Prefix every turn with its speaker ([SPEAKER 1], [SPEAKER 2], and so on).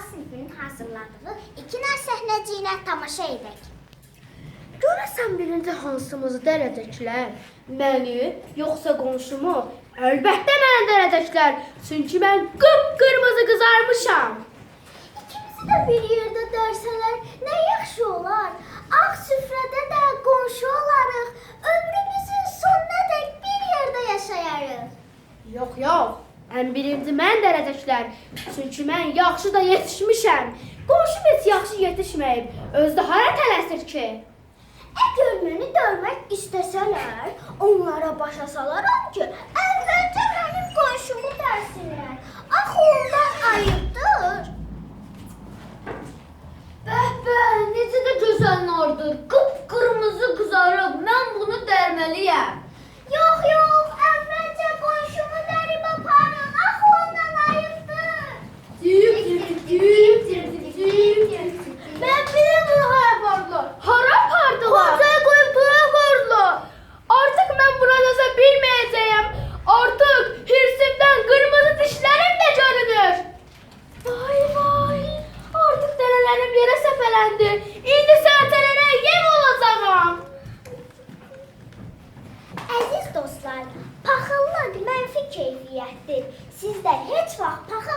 [SPEAKER 1] sinifinin hazırladığı iki səhnəciyinə tamaşa edək.
[SPEAKER 2] Görəsən birinci hansımızı dərəcəklər? Məni, yoxsa qonşumu? Əlbəttə məni dərəcəklər. Çünki mən qıpqırmızı qızarmışam.
[SPEAKER 1] İkimizi də bir yerdə dərsələr nə yaxşı olar. Ağ süfrədə də qonşu olarıq. Ömrümüzün sonuna dək bir yerdə yaşayarıq.
[SPEAKER 2] Yox. Ən birinci mən dərəcəklər. Çünki mən yaxşı da yetişmişəm. Qonşum heç yaxşı yetişməyib. Özdə hara tələsir ki?
[SPEAKER 1] Əgər məni döymək istəsələr, onlara başa salaram ki, əvvəlcə mənim qonşumu dərsinlər. Axı ondan ayıbdır.
[SPEAKER 2] Bəh, necə də gözəl nardır. Qıpqırmızı qızarıb. Mən bunu dərməliyəm.
[SPEAKER 1] Yox, əvvəlcə qonşumu dərib aparın. Axı ondan ayıbdır.
[SPEAKER 2] Mən bilirəm bunu hara apardılar. Hara apardılar? Hocaya qoyub tura apardılar. Artıq mən buna dözə bilməyəcəyəm. Artıq hirsimdən qırmızı dişlərim də görünür. Vay. Artıq dənələrim yerə səpələndi. İndi sərtələrə yem olacağam.
[SPEAKER 1] Əziz dostlar, paxıllıq mənfi keyfiyyətdir. Siz də heç vaxt paxıl